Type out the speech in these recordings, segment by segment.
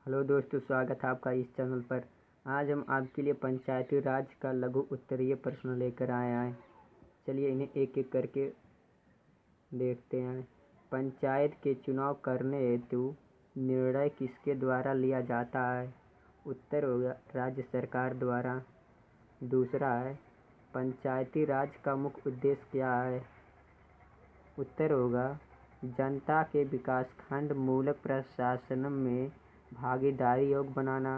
Hello दोस्तों, स्वागत है आपका इस चैनल पर। आज हम आपके लिए पंचायती राज का लघु उत्तरीय प्रश्न लेकर आए हैं। चलिए इन्हें एक एक करके देखते हैं। पंचायत के चुनाव करने हेतु निर्णय किसके द्वारा लिया जाता है? उत्तर होगा राज्य सरकार द्वारा। दूसरा है, पंचायती राज का मुख्य उद्देश्य क्या है? उत्तर होगा जनता के विकासखंड मूलक प्रशासन में भागीदारी योग बनाना।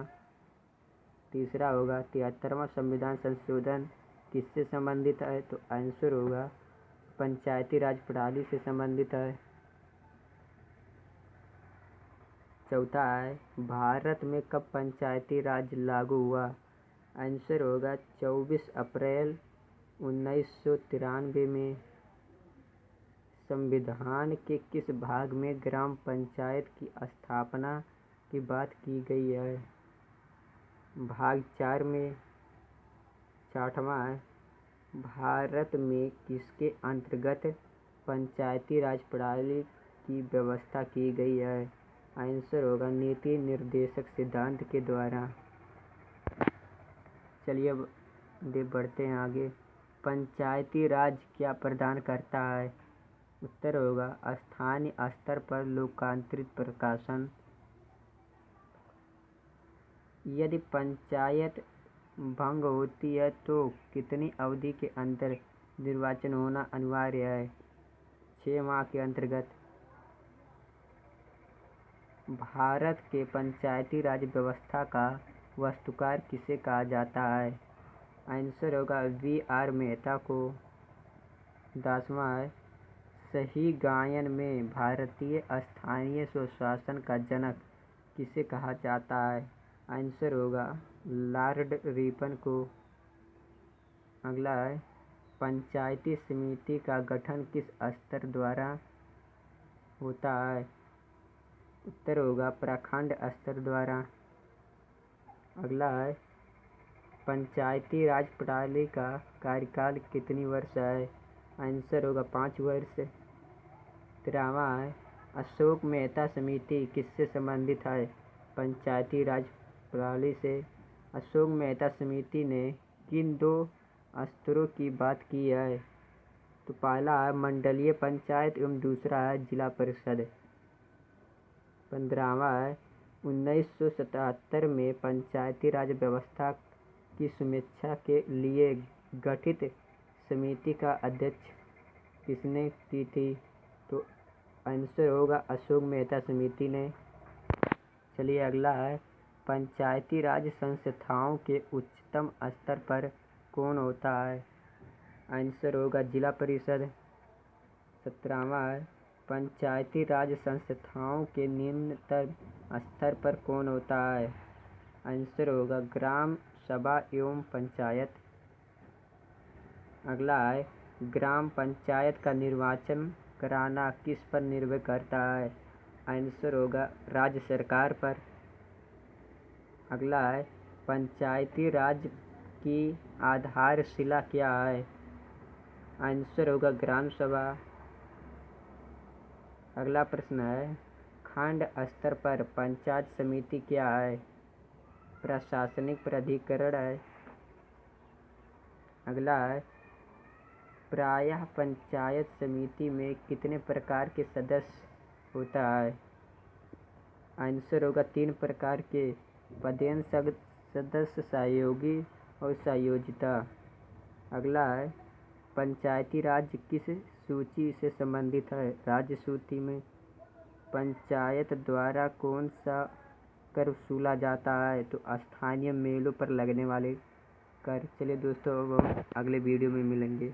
तीसरा होगा 73वां संविधान संशोधन किससे संबंधित है? तो आंसर होगा पंचायती राज प्रणाली से संबंधित है। चौथा है, भारत में कब पंचायती राज लागू हुआ? आंसर होगा 24 अप्रैल 1993 में। संविधान के किस भाग में ग्राम पंचायत की स्थापना की बात की गई है? भाग 4 में। छठवां है, भारत में किसके अंतर्गत पंचायती राज प्रणाली की व्यवस्था की गई है? आंसर होगा नीति निर्देशक सिद्धांत के द्वारा। चलिए अब बढ़ते हैं आगे। पंचायती राज क्या प्रदान करता है? उत्तर होगा स्थानीय स्तर पर लोकांतरित प्रशासन। यदि पंचायत भंग होती है तो कितनी अवधि के अंदर निर्वाचन होना अनिवार्य है? 6 माह के अंतर्गत। भारत के पंचायती राज व्यवस्था का वास्तुकार किसे कहा जाता है? आंसर होगा V.R. मेहता को। 10वां है, सही गायन में भारतीय स्थानीय स्वशासन का जनक किसे कहा जाता है? आंसर होगा लॉर्ड रिपन को। अगला है, पंचायती समिति का गठन किस स्तर द्वारा होता है? उत्तर होगा प्रखंड स्तर द्वारा। अगला है, पंचायती राज प्रणाली का कार्यकाल कितनी वर्ष है? आंसर होगा 5 वर्ष। 13वां है, अशोक मेहता समिति किससे संबंधित है? पंचायती राज प्रणाली से। अशोक मेहता समिति ने किन 2 स्तरों की बात की है? तो पहला है मंडलीय पंचायत एवं दूसरा है जिला परिषद। 15वां है, 1977 में पंचायती राज व्यवस्था की समीक्षा के लिए गठित समिति का अध्यक्ष किसने की थी? तो आंसर होगा अशोक मेहता समिति ने। चलिए अगला है, पंचायती राज संस्थाओं के उच्चतम स्तर पर कौन होता है? आंसर होगा जिला परिषद। 17वां है, पंचायती राज संस्थाओं के निम्नतम स्तर पर कौन होता है? आंसर होगा ग्राम सभा एवं पंचायत। अगला है, ग्राम पंचायत का निर्वाचन कराना किस पर निर्भर करता है? आंसर होगा राज्य सरकार पर। अगला है, पंचायती राज की आधारशिला क्या है? आंसर होगा ग्राम सभा। अगला प्रश्न है, खंड स्तर पर पंचायत समिति क्या है? प्रशासनिक प्राधिकरण है। अगला है, प्रायः पंचायत समिति में कितने प्रकार के सदस्य होता है? आंसर होगा 3 प्रकार के, पदेन सदस्य, सहयोगी और संयोजिता। अगला है, पंचायती राज किस सूची से संबंधित है? राज्य सूची में। पंचायत द्वारा कौन सा कर वसूला जाता है? तो स्थानीय मेलों पर लगने वाले कर। चलिए दोस्तों, अब हम अगले वीडियो में मिलेंगे।